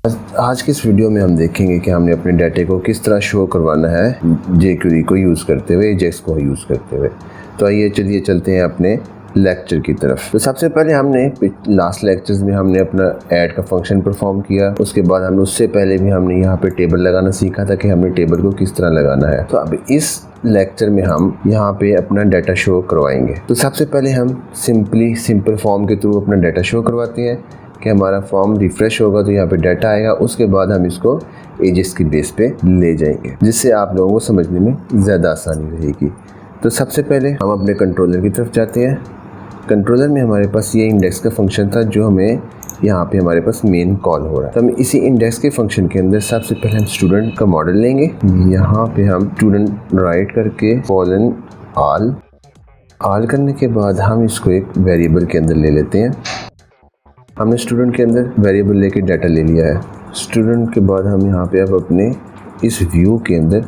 आज की इस वीडियो में हम देखेंगे कि हमने अपने डाटे को किस तरह शो करवाना है jQuery को यूज़ करते हुए, AJAX को यूज़ करते हुए। तो आइए चलिए चलते हैं अपने लेक्चर की तरफ। तो सबसे पहले हमने लास्ट लेक्चर्स में हमने अपना ऐड का फंक्शन परफॉर्म किया। उसके बाद हमने उससे पहले भी हमने यहाँ पे टेबल लगाना सीखा था कि हमने टेबल को किस तरह लगाना है। तो अब इस लेक्चर में हम यहाँ पे अपना डाटा शो करवाएंगे। तो सबसे पहले हम सिंपल फॉर्म के थ्रू अपना डाटा शो करवाते हैं कि हमारा फॉर्म रिफ़्रेश होगा तो यहाँ पे डाटा आएगा। उसके बाद हम इसको एजेस की बेस पे ले जाएंगे, जिससे आप लोगों को समझने में ज़्यादा आसानी रहेगी। तो सबसे पहले हम अपने कंट्रोलर की तरफ जाते हैं। कंट्रोलर में हमारे पास ये इंडेक्स का फंक्शन था जो हमें यहाँ पे हमारे पास मेन कॉल हो रहा है। तो हम इसी इंडेक्स के फंक्शन के अंदर सबसे पहले हम स्टूडेंट का मॉडल लेंगे। यहाँ पे हम स्टूडेंट राइट करके कॉलन ऑल करने के बाद हम इसको एक वेरिएबल के अंदर ले लेते हैं। हमने स्टूडेंट के अंदर वेरिएबल लेके डाटा ले लिया है। स्टूडेंट के बाद हम यहाँ पे अब अपने इस व्यू के अंदर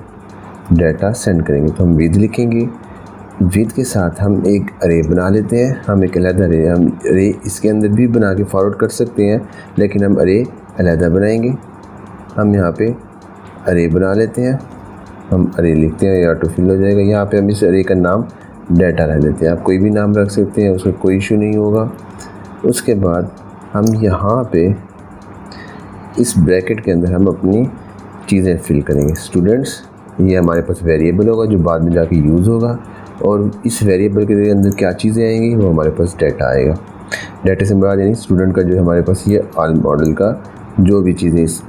डाटा सेंड करेंगे। तो हम विद लिखेंगे, विद के साथ हम एक अरे बना लेते हैं। हम एक अलग अरे इसके अंदर भी बना के फॉरवर्ड कर सकते हैं, लेकिन हम अरे अलग बनाएंगे। हम यहाँ पे अरे बना लेते हैं, हम अरे लिखते हैं, या ऑटो फिल हो जाएगा। यहाँ पे हम इस अरे का नाम डाटा रख देते हैं। आप कोई भी नाम रख सकते हैं, उसका कोई इशू नहीं होगा। उसके बाद हम यहाँ पे इस ब्रैकेट के अंदर हम अपनी चीज़ें फिल करेंगे। स्टूडेंट्स, ये हमारे पास वेरिएबल होगा जो बाद में जाके यूज़ होगा, और इस वेरिएबल के अंदर क्या चीज़ें आएंगी, वो हमारे पास डाटा आएगा। डाटा से मुराद यानी स्टूडेंट का जो हमारे पास ये ऑल मॉडल का जो भी चीज़ें इस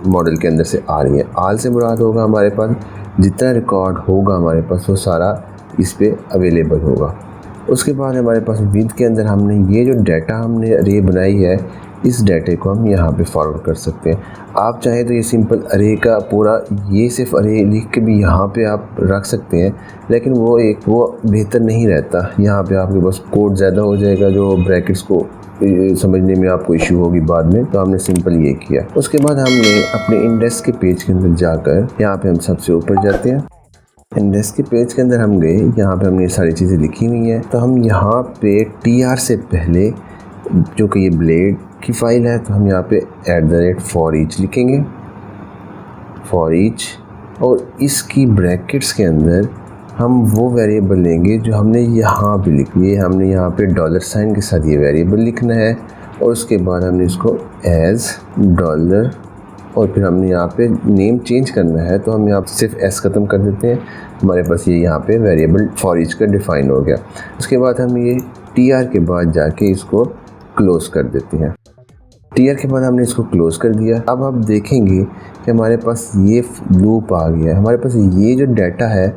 मॉडल के अंदर से आ रही हैं। ऑल से मुराद होगा हमारे पास जितना रिकॉर्ड होगा हमारे पास वो सारा इस पर अवेलेबल होगा। उसके बाद हमारे पास विद के अंदर हमने ये जो डाटा हमने अरे बनाई है, इस डाटे को हम यहाँ पे फॉरवर्ड कर सकते हैं। आप चाहें तो ये सिंपल अरे का पूरा ये सिर्फ अरे लिख के भी यहाँ पे आप रख सकते हैं, लेकिन वो बेहतर नहीं रहता। यहाँ पे आपके पास कोड ज़्यादा हो जाएगा जो ब्रैकेट्स को समझने में आपको इशू होगी बाद में। तो हमने सिंपल ये किया। उसके बाद हमने अपने इंडेक्स के पेज के अंदर जाकर यहाँ पे हम सबसे ऊपर जाते हैं। इंडेक्स के पेज के अंदर हम गए, यहाँ पे हमने सारी चीज़ें लिखी हुई हैं। तो हम यहाँ पे TR से पहले जो कि ये ब्लेड की फ़ाइल है, तो हम यहाँ पे @for each लिखेंगे, फॉर ईच, और इसकी ब्रैकेट्स के अंदर हम वो वेरिएबल लेंगे जो हमने यहाँ पे लिखी है। हमने यहाँ पे $साइन के साथ ये वेरिएबल लिखना है, और उसके बाद हमने इसको एज डॉलर, और फिर हमने यहाँ पे नेम चेंज करना है। तो हम यहाँ पे सिर्फ एस ख़त्म कर देते हैं। हमारे पास ये यहाँ पे वेरिएबल फॉर ईच का डिफ़ाइन हो गया। उसके बाद हम ये TR के बाद जाके इसको क्लोज़ कर देते हैं। TR के बाद हमने इसको क्लोज़ कर दिया। अब आप देखेंगे कि हमारे पास ये लूप आ गया है। हमारे पास ये जो डाटा है,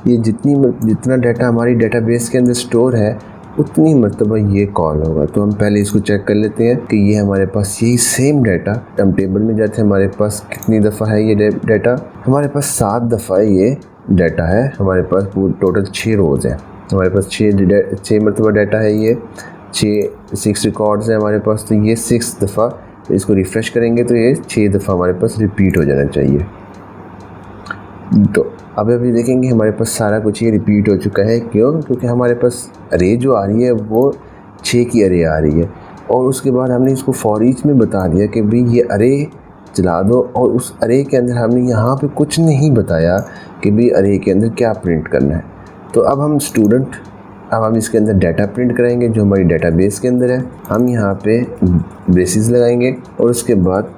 ये जितना डाटा हमारी डेटाबेस के अंदर स्टोर है उतनी मरतबा ये कॉल होगा। तो हम पहले इसको चेक कर लेते हैं कि ये हमारे पास यही सेम डाटा, हम टेबल में जाते हैं, हमारे पास कितनी दफ़ा है ये डाटा। हमारे पास 7 दफ़ा ये डाटा है। हमारे पास टोटल 6 रोज़ हैं। हमारे पास 6 मरतबा डाटा है। ये 6 रिकॉर्ड्स हैं हमारे पास। तो ये 6 दफ़ा इसको रिफ़्रेश करेंगे तो ये 6 दफ़ा हमारे पास रिपीट हो जाना चाहिए। तो अब अभी देखेंगे हमारे पास सारा कुछ ये रिपीट हो चुका है। क्यों? क्योंकि हमारे पास अरे जो आ रही है वो 6 की अरे आ रही है, और उसके बाद हमने इसको फॉर ईच में बता दिया कि भाई ये अरे चला दो, और उस अरे के अंदर हमने यहाँ पे कुछ नहीं बताया कि भाई अरे के अंदर क्या प्रिंट करना है। तो अब हम इसके अंदर डाटा प्रिंट कराएंगे जो हमारी डाटाबेस के अंदर है। हम यहाँ पे ब्रेसेस लगाएंगे, और उसके बाद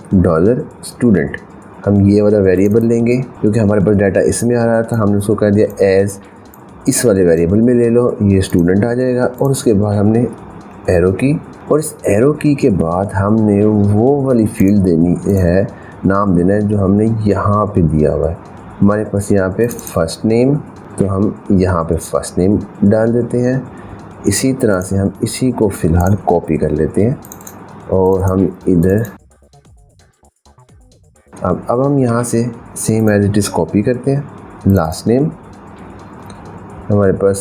$student हम ये वाला वेरिएबल लेंगे क्योंकि हमारे पास डाटा इसमें आ रहा था। हमने उसको कह दिया एज इस वाले वेरिएबल में ले लो, ये स्टूडेंट आ जाएगा। और उसके बाद हमने एरो की, और इस एरो की के बाद हमने वो वाली फील्ड देनी है, नाम देना है जो हमने यहाँ पे दिया हुआ है। हमारे पास यहाँ पे फर्स्ट नेम, तो हम यहाँ पे फर्स्ट नेम डाल देते हैं। इसी तरह से हम इसी को फ़िलहाल कॉपी कर लेते हैं, और हम इधर अब हम यहाँ से same as it is copy करते हैं। लास्ट नेम, हमारे पास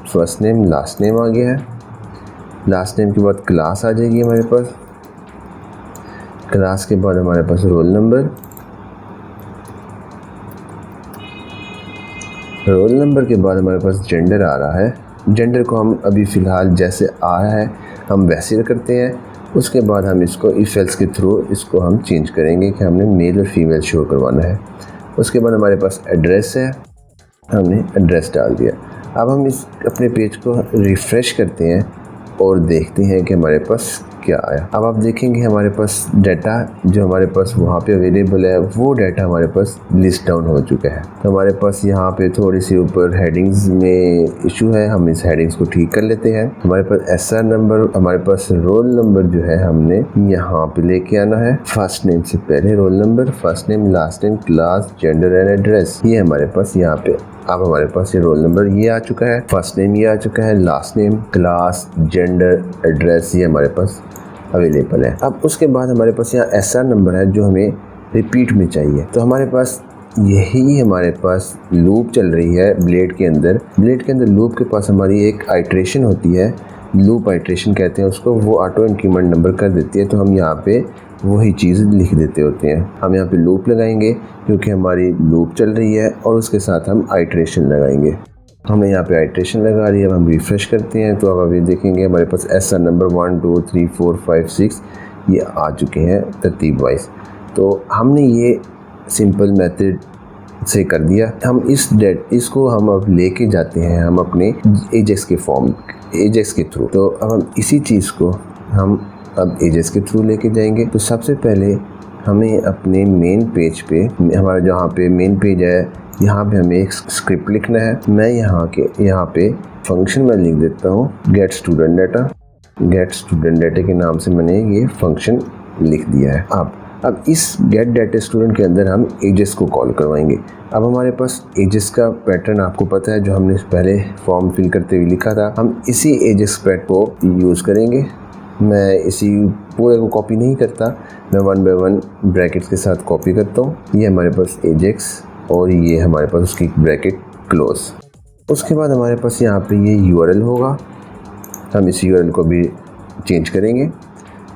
फर्स्ट नेम लास्ट नेम आ गया है। लास्ट नेम के बाद क्लास आ जाएगी हमारे पास। क्लास के बाद हमारे पास रोल नंबर, रोल नंबर के बाद हमारे पास जेंडर आ रहा है। जेंडर को हम अभी फ़िलहाल जैसे आ रहा है हम वैसे करते हैं। उसके बाद हम इसको इफ एल्स के थ्रू इसको हम चेंज करेंगे कि हमने मेल और फीमेल शो करवाना है। उसके बाद हमारे पास एड्रेस है, हमने एड्रेस डाल दिया। अब हम इस अपने पेज को रिफ़्रेश करते हैं और देखते हैं कि हमारे पास क्या आया। अब आप देखेंगे हमारे पास डाटा जो हमारे पास वहाँ पे अवेलेबल है वो डाटा हमारे पास लिस्ट डाउन हो चुका है। तो हमारे पास यहाँ पे थोड़ी सी ऊपर हेडिंग्स में इशू है, हम इस हेडिंग्स को ठीक कर लेते हैं। हमारे पास एसआर नंबर, हमारे पास रोल नंबर जो है हमने यहाँ पे लेके आना है। फर्स्ट नेम से पहले roll number, first name, last name, class, gender and address, ये हमारे पास यहाँ पे अब हमारे पास ये रोल नंबर ये आ चुका है, फर्स्ट नेम ये आ चुका है, last name, class, gender, address ये हमारे पास अवेलेबल है। अब उसके बाद हमारे पास यहाँ एसआर नंबर है जो हमें रिपीट में चाहिए। तो हमारे पास यही हमारे पास लूप चल रही है ब्लेड के अंदर। ब्लेड के अंदर लूप के पास हमारी एक आइट्रेशन होती है, लूप आइट्रेशन कहते हैं उसको, वो ऑटो इंक्रीमेंट नंबर कर देती है। तो हम यहाँ पे वही चीज़ लिख देते होते हैं। हम यहाँ पे लूप लगाएंगे क्योंकि हमारी लूप चल रही है और उसके साथ हम आइट्रेशन लगाएंगे। हमने यहाँ पे आइट्रेशन लगा ली। अब हम रिफ़्रेश करते हैं तो अब अभी देखेंगे हमारे पास एसआर नंबर 1 2 3 4 5 6 ये आ चुके हैं तरतीब वाइज। तो हमने ये सिंपल मेथड से कर दिया। हम इसको हम अब लेके जाते हैं हम अपने एजेक्स के थ्रू। तो अब हम इसी चीज़ को हम अब एजेस के थ्रू लेके जाएंगे। तो सबसे पहले हमें अपने मेन पेज पे, हमारा जहाँ पे मेन पेज है यहाँ पे हमें एक स्क्रिप्ट लिखना है। मैं यहाँ पे फंक्शन में लिख देता हूँ गेट स्टूडेंट डाटा के नाम से मैंने ये फंक्शन लिख दिया है। अब इस गेट डाटा स्टूडेंट के अंदर हम एजेस को कॉल करवाएंगे। अब हमारे पास एजेस का पैटर्न आपको पता है जो हमने पहले फॉर्म फिल करते हुए लिखा था। हम इसी एजेस पैट को यूज़ करेंगे। मैं इसी पूरे को कॉपी नहीं करता, मैं 1 बाय 1 ब्रैकेट्स के साथ कॉपी करता हूँ। ये हमारे पास एजेक्स और ये हमारे पास उसकी ब्रैकेट क्लोज। उसके बाद हमारे पास यहाँ पे ये यूआरएल होगा, हम इस यूआरएल को भी चेंज करेंगे।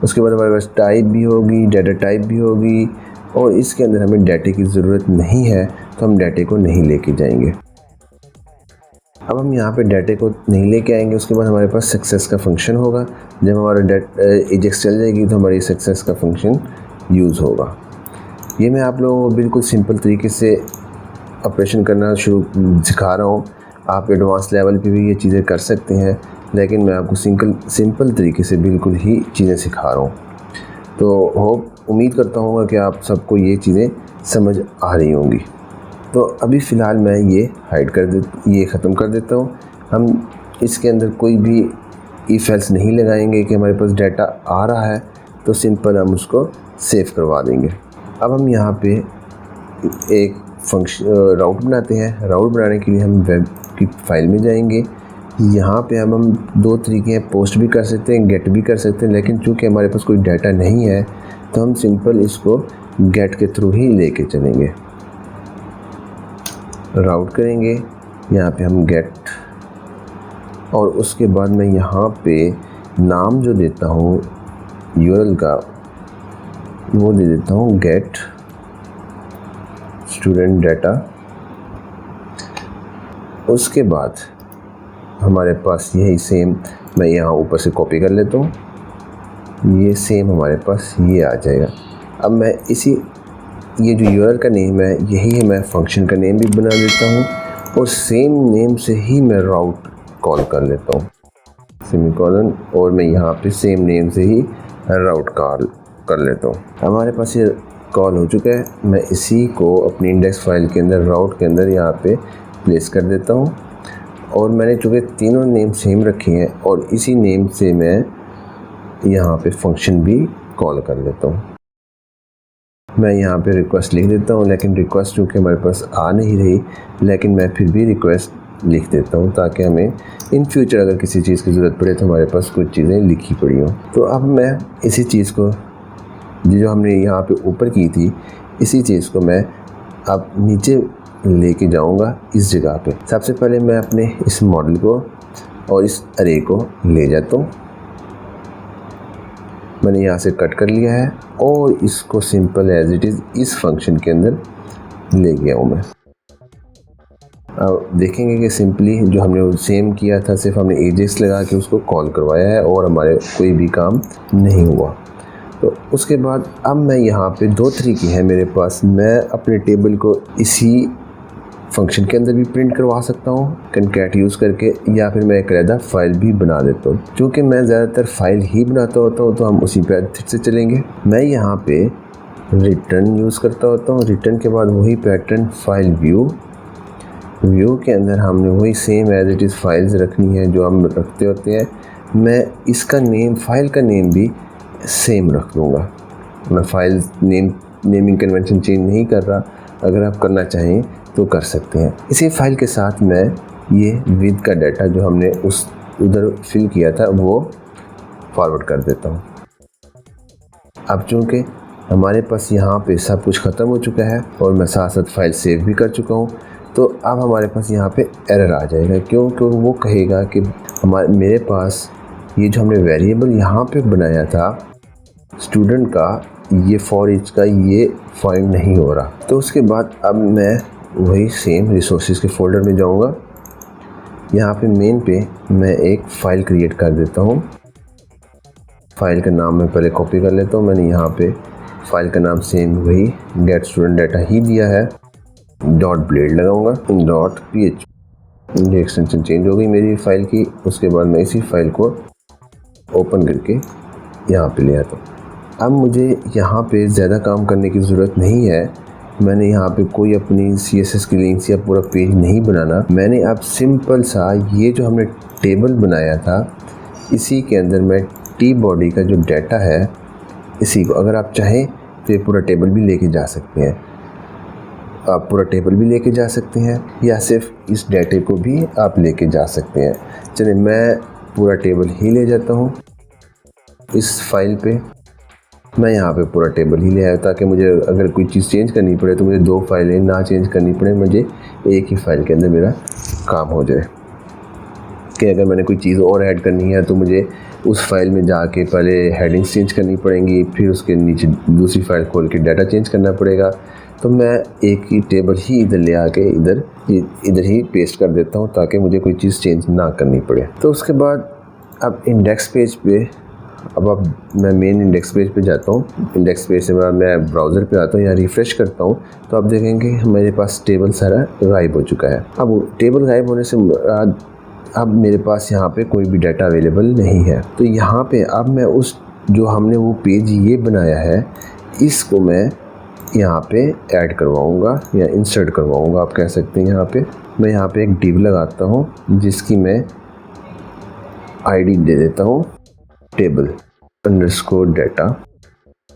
उसके बाद हमारे पास टाइप भी होगी, डाटा टाइप भी होगी और इसके अंदर हमें डाटे की ज़रूरत नहीं है तो हम डाटे को नहीं लेके जाएंगे। अब हम यहाँ पे डाटे को नहीं लेके आएंगे। उसके बाद हमारे पास सक्सेस का फंक्शन होगा। जब हमारा एजेक्स चल जाएगी तो हमारी सक्सेस का फंक्शन यूज़ होगा। ये मैं आप लोगों को बिल्कुल सिंपल तरीके से ऑपरेशन करना सिखा रहा हूँ। आप एडवांस लेवल पे भी ये चीज़ें कर सकते हैं, लेकिन मैं आपको सिंपल तरीके से बिल्कुल ही चीज़ें सिखा रहा हूँ। तो उम्मीद करता हूँ कि आप सबको ये चीज़ें समझ आ रही होंगी। तो अभी फ़िलहाल मैं ये ख़त्म कर देता हूँ। हम इसके अंदर कोई भी इफ एल्स नहीं लगाएंगे कि हमारे पास डाटा आ रहा है, तो सिंपल हम उसको सेव करवा देंगे। अब हम यहाँ पे एक राउट बनाते हैं। राउट बनाने के लिए हम वेब की फ़ाइल में जाएंगे। यहाँ पे हम 2 तरीके हैं, पोस्ट भी कर सकते हैं, गेट भी कर सकते हैं, लेकिन चूँकि हमारे पास कोई डाटा नहीं है तो हम सिंपल इसको गेट के थ्रू ही लेके चलेंगे। राउट करेंगे, यहाँ पे हम गेट, और उसके बाद मैं यहाँ पे नाम जो देता हूँ यूआरएल का वो दे देता हूँ गेट स्टूडेंट डाटा। उसके बाद हमारे पास यही सेम मैं यहाँ ऊपर से कॉपी कर लेता हूँ, ये सेम हमारे पास ये आ जाएगा। अब मैं ये जो यूआरएल का नेम है यही है, मैं फंक्शन का नेम भी बना देता हूँ और सेम नेम से ही मैं राउट कॉल कर लेता हूँ, सेमीकोलन, और मैं यहाँ पे सेम नेम से ही राउट कॉल कर लेता हूँ। हमारे पास ये कॉल हो चुका है। मैं इसी को अपनी इंडेक्स फाइल के अंदर राउट के अंदर यहाँ पे प्लेस कर देता हूँ, और मैंने चूँकि तीनों नेम सेम रखे हैं और इसी नेम से मैं यहाँ पे फंक्शन भी कॉल कर लेता हूँ। मैं यहाँ पे रिक्वेस्ट लिख देता हूँ, लेकिन रिक्वेस्ट चूँकि हमारे पास आ नहीं रही, लेकिन मैं फिर भी रिक्वेस्ट लिख देता हूँ ताकि हमें इन फ्यूचर अगर किसी चीज़ की ज़रूरत पड़े तो हमारे पास कुछ चीज़ें लिखी पड़ी हों। तो अब मैं इसी चीज़ को जो हमने यहाँ पे ऊपर की थी, इसी चीज़ को मैं अब नीचे लेके जाऊँगा इस जगह पे। सबसे पहले मैं अपने इस मॉडल को और इस अरे को ले जाता हूँ। मैंने यहाँ से कट कर लिया है और इसको सिंपल एज इट इज़ इस फंक्शन के अंदर ले गया हूँ मैं। अब देखेंगे कि सिंपली जो हमने सेम किया था, सिर्फ हमने एजेक्स लगा के उसको कॉल करवाया है और हमारे कोई भी काम नहीं हुआ। तो उसके बाद अब मैं यहाँ पे दो तरीके हैं मेरे पास। मैं अपने टेबल को इसी फंक्शन के अंदर भी प्रिंट करवा सकता हूँ कनकैट यूज़ करके, या फिर मैं एक अलग फाइल भी बना देता हूँ। क्योंकि मैं ज़्यादातर फाइल ही बनाता होता हूँ तो हम उसी पैटर्न से चलेंगे। मैं यहाँ पे रिटर्न यूज़ करता होता हूँ। रिटर्न के बाद वही पैटर्न फाइल व्यू के अंदर हमने वही same as it is files रखनी है जो हम रखते होते हैं। मैं इसका नेम, फाइल का नेम भी सेम रख दूँगा। मैं फाइल नेमिंग कन्वेंशन चेंज नहीं कर रहा, अगर आप करना चाहें तो कर सकते हैं। इसी फाइल के साथ मैं ये विद का डाटा जो हमने उधर फिल किया था वो फॉरवर्ड कर देता हूँ। अब चूँकि हमारे पास यहाँ पे सब कुछ ख़त्म हो चुका है और मैं साथ साथ फाइल सेव भी कर चुका हूँ, तो अब हमारे पास यहाँ पे एरर आ जाएगा। क्योंकि वो कहेगा कि मेरे पास ये जो हमने वेरिएबल यहाँ पे बनाया था स्टूडेंट का, ये फॉर ईच का, ये फाइंड नहीं हो रहा। तो उसके बाद अब मैं वही सेम रिसोर्सेज के फोल्डर में जाऊँगा। यहाँ पे मेन पे मैं एक फ़ाइल क्रिएट कर देता हूँ। फ़ाइल का नाम मैं पहले कॉपी कर लेता हूँ। मैंने यहाँ पे फ़ाइल का नाम सेम वही गेट स्टूडेंट डाटा ही दिया है। डॉट ब्लेड लगाऊंगा, डॉट PHP। ये एक्सटेंशन चेंज हो गई मेरी फ़ाइल की। उसके बाद मैं इसी फाइल को ओपन करके यहाँ पे ले आता हूँ। अब मुझे यहाँ पे ज़्यादा काम करने की ज़रूरत नहीं है। मैंने यहाँ पे कोई अपनी CSS की लिंक्स या पूरा पेज नहीं बनाना। मैंने अब सिंपल सा ये जो हमने टेबल बनाया था इसी के अंदर मैं टी बॉडी का जो डाटा है इसी को, अगर आप चाहें तो ये पूरा टेबल भी लेके जा सकते हैं। आप पूरा टेबल भी लेके जा सकते हैं या सिर्फ इस डाटे को भी आप लेके जा सकते हैं। चलिए मैं पूरा टेबल ही ले जाता हूँ इस फाइल पे। मैं यहाँ पे पूरा टेबल ही ले आया ताकि मुझे अगर कोई चीज़ चेंज करनी पड़े तो मुझे दो फाइलें ना चेंज करनी पड़े, मुझे एक ही फाइल के अंदर मेरा काम हो जाए। कि अगर मैंने कोई चीज़ और ऐड करनी है तो मुझे उस फाइल में जाके पहले हेडिंग्स चेंज करनी पड़ेंगी, फिर उसके नीचे दूसरी फाइल खोल के डाटा चेंज करना पड़ेगा। तो मैं एक ही टेबल ही इधर ले आके इधर ही पेस्ट कर देता हूँ ताकि मुझे कोई चीज़ चेंज ना करनी पड़े। तो उसके बाद अब इंडेक्स पेज पे मैं मेन इंडेक्स पेज पे जाता हूँ। इंडेक्स पेज से मैं ब्राउज़र पे आता हूँ या रिफ़्रेश करता हूँ तो आप देखेंगे मेरे पास टेबल सारा गायब हो चुका है। अब टेबल गायब होने से अब मेरे पास यहाँ पे कोई भी डाटा अवेलेबल नहीं है। तो यहाँ पे अब मैं उस जो हमने वो पेज ये बनाया है इसको मैं यहाँ पे ऐड करवाऊँगा या इंसर्ट करवाऊँगा, आप कह सकते हैं। मैं यहाँ पे एक डिव लगाता हूँ जिसकी मैं आईडी दे देता हूँ टेबल अंडरस्कोर डाटा।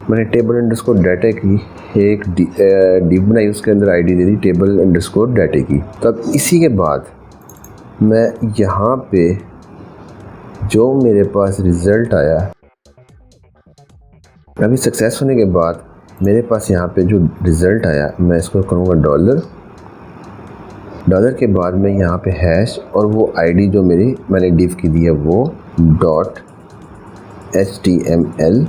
मैंने टेबल अंडरस्कोर डाटा की एक डिव बनाई, उसके अंदर आईडी दे दी टेबल अंडरस्कोर डाटा की। तब इसी के बाद मैं यहाँ पे जो मेरे पास रिज़ल्ट आया, अभी सक्सेस होने के बाद मेरे पास यहाँ पे जो रिज़ल्ट आया मैं इसको करूँगा डॉलर के बाद मैं यहाँ पे हैश और वो आईडी जो मैंने डिव की दी है वो .html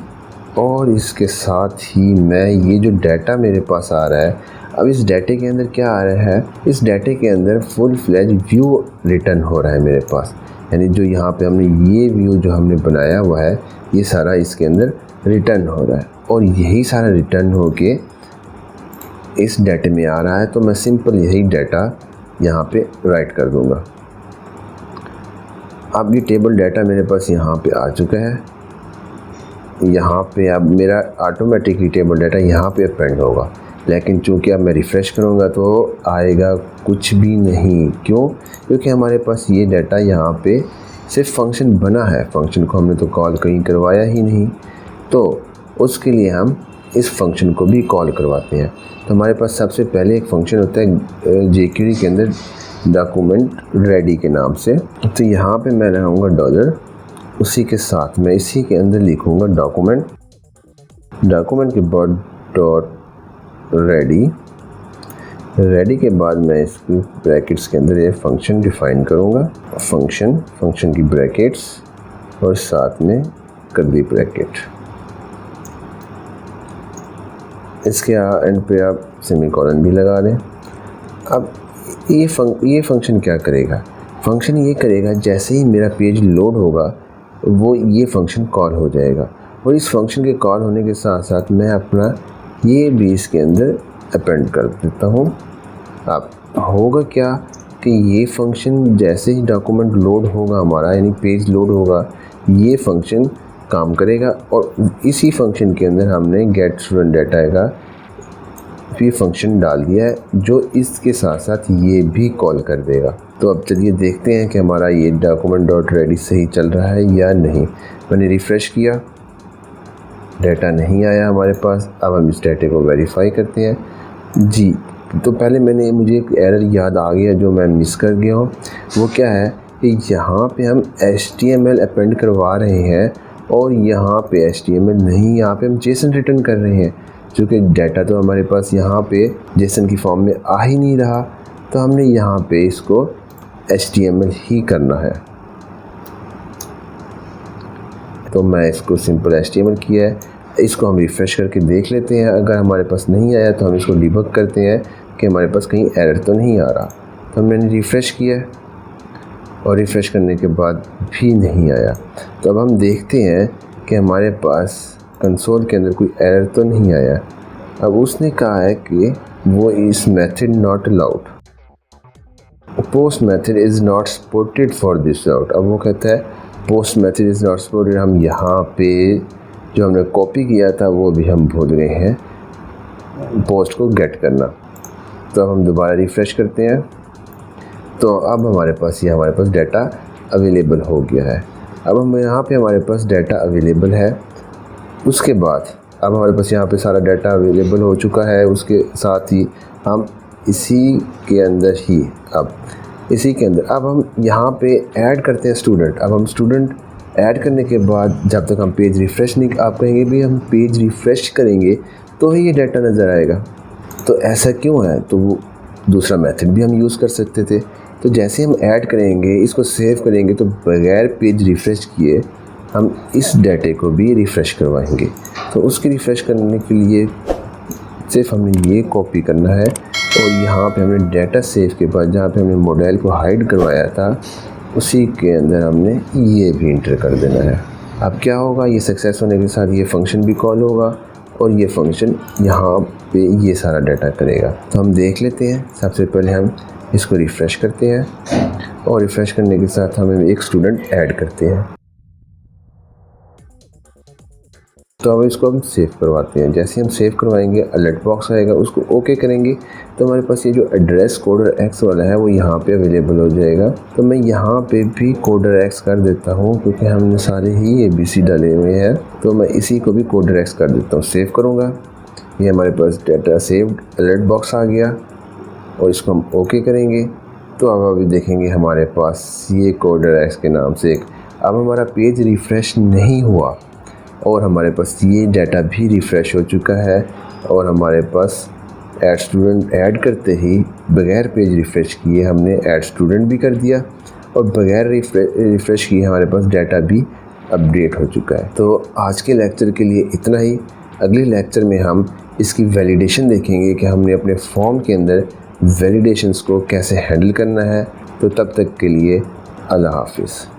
और इसके साथ ही मैं ये जो डाटा मेरे पास आ रहा है, अब इस डाटे के अंदर क्या आ रहा है, इस डाटे के अंदर फुल फ्लैज व्यू रिटर्न हो रहा है मेरे पास। यानी जो यहाँ पे हमने ये व्यू जो हमने बनाया हुआ है ये सारा इसके अंदर रिटर्न हो रहा है और यही सारा रिटर्न हो के इस डाटे में आ रहा है। तो मैं सिंपल यही डाटा यहाँ पे राइट कर दूँगा। अब ये टेबल डाटा मेरे पास यहाँ पे आ चुका है। यहाँ पे अब मेरा ऑटोमेटिकली टेबल डाटा यहाँ पे अपेंड होगा, लेकिन चूँकि अब मैं रिफ़्रेश करूँगा तो आएगा कुछ भी नहीं। क्यों? क्योंकि हमारे पास ये डाटा यहाँ पे सिर्फ फंक्शन बना है, फंक्शन को हमने तो कॉल कहीं करवाया ही नहीं। तो उसके लिए हम इस फंक्शन को भी कॉल करवाते हैं। तो हमारे पास सबसे पहले एक फंक्शन होता है jQuery के अंदर डॉक्यूमेंट रेडी के नाम से। तो यहाँ पे मैं लगाऊंगा डॉलर, उसी के साथ मैं इसी के अंदर लिखूंगा डॉक्यूमेंट के बाद डॉट रेडी के बाद मैं इसकी ब्रैकेट्स के अंदर ये फंक्शन डिफाइन करूंगा। फंक्शन की ब्रैकेट्स और साथ में कर्ली ब्रैकेट। इसके एंड पे आप सेमीकोलन भी लगा दें। अब ये फंक्शन क्या करेगा? फंक्शन ये करेगा जैसे ही मेरा पेज लोड होगा वो ये फंक्शन कॉल हो जाएगा, और इस फंक्शन के कॉल होने के साथ साथ मैं अपना ये भी इसके अंदर अपेंड कर देता हूँ। अब होगा क्या कि ये फंक्शन जैसे ही डॉक्यूमेंट लोड होगा हमारा, यानी पेज लोड होगा, ये फंक्शन काम करेगा, और इसी फंक्शन के अंदर हमने गेट स्टूडेंट डाटा का भी फंक्शन डाल दिया है जो इसके साथ साथ ये भी कॉल कर देगा। तो अब चलिए देखते हैं कि हमारा ये डॉक्यूमेंट डॉट रेडी सही चल रहा है या नहीं। मैंने रिफ़्रेश किया, डाटा नहीं आया हमारे पास। अब हम इस डाटे को वेरीफाई करते हैं जी। तो पहले मुझे एक एरर याद आ गया जो मैं मिस कर गया हूँ। वो क्या है कि यहाँ पे हम HTML अपेंड करवा रहे हैं और यहाँ पे HTML नहीं, यहाँ पे हम जेसन रिटर्न कर रहे हैं, क्योंकि डाटा तो हमारे पास यहाँ पे जेसन की फॉर्म में आ ही नहीं रहा। तो हमने यहाँ पे इसको HTML ही करना है। तो मैं इसको सिंपल HTML किया है। इसको हम रिफ़्रेश करके देख लेते हैं। अगर हमारे पास नहीं आया तो हम इसको डिबग करते हैं कि हमारे पास कहीं एरर तो नहीं आ रहा। तो मैंने रिफ़्रेश किया और रिफ़्रेश करने के बाद भी नहीं आया। तो अब हम देखते हैं कि हमारे पास कंसोल के अंदर कोई एरर तो नहीं आया। अब उसने कहा है कि वो इस method not allowed, post method is not supported for this out. अब वो कहता है post method is not supported. हम यहाँ पे जो हमने कॉपी किया था वो भी हम भूल गए हैं पोस्ट को गेट करना। तो अब हम दोबारा रिफ़्रेश करते हैं। तो अब हमारे पास डाटा अवेलेबल हो गया है। अब हम यहाँ पे हमारे पास डाटा अवेलेबल है। उसके बाद अब हमारे पास यहाँ पे सारा डाटा अवेलेबल हो चुका है। उसके साथ ही हम इसी के अंदर अब हम यहाँ पे ऐड करते हैं स्टूडेंट। अब हम स्टूडेंट ऐड करने के बाद जब तक हम पेज रिफ़्रेश नहीं, आप कहेंगे भी हम पेज रिफ़्रेश करेंगे तो ही ये डाटा नज़र आएगा। तो ऐसा क्यों है? तो वो दूसरा मेथड भी हम यूज़ कर सकते थे। तो जैसे हम ऐड करेंगे, इसको सेव करेंगे, तो बग़ैर पेज रिफ़्रेश किए हम इस डाटे को भी रिफ़्रेश करवाएंगे। तो उसके रिफ़्रेश करने के लिए सिर्फ हमने ये कॉपी करना है और यहाँ पे हमने डाटा सेव के बाद जहाँ पे हमने मॉडल को हाइड करवाया था उसी के अंदर हमने ये भी इंटर कर देना है। अब क्या होगा, ये सक्सेस होने के साथ ये फंक्शन भी कॉल होगा और ये फंक्शन यहाँ पे ये सारा डाटा करेगा। तो हम देख लेते हैं। सबसे पहले हम इसको रिफ़्रेश करते हैं और रिफ़्रेश करने के साथ हम एक स्टूडेंट ऐड करते हैं। तो अब इसको हम सेव करवाते हैं। जैसे हम सेव करवाएंगे अलर्ट बॉक्स आएगा, उसको ओके करेंगे तो हमारे पास ये जो एड्रेस कोडर एक्स वाला है वो यहाँ पे अवेलेबल हो जाएगा। तो मैं यहाँ पे भी कोडर एक्स कर देता हूँ क्योंकि हमने सारे ही ABC डाले हुए हैं। तो मैं इसी को भी कोडर एक्स कर देता हूँ, सेव करूँगा। ये हमारे पास डाटा सेव्ड अलर्ट बॉक्स आ गया और इसको हम ओके करेंगे। तो अब अभी देखेंगे हमारे पास ये कोडर एक्स के नाम से अब हमारा पेज रिफ़्रेश नहीं हुआ और हमारे पास ये डाटा भी रिफ़्रेश हो चुका है और हमारे पास ऐड स्टूडेंट ऐड करते ही बग़ैर पेज रिफ़्रेश किए हमने ऐड स्टूडेंट भी कर दिया और बग़ैर रिफ़्रेश किए हमारे पास डाटा भी अपडेट हो चुका है। तो आज के लेक्चर के लिए इतना ही। अगले लेक्चर में हम इसकी वैलिडेशन देखेंगे कि हमने अपने फॉर्म के अंदर वैलिडेशंस को कैसे हैंडल करना है। तो तब तक के लिए अल्लाह हाफिज़।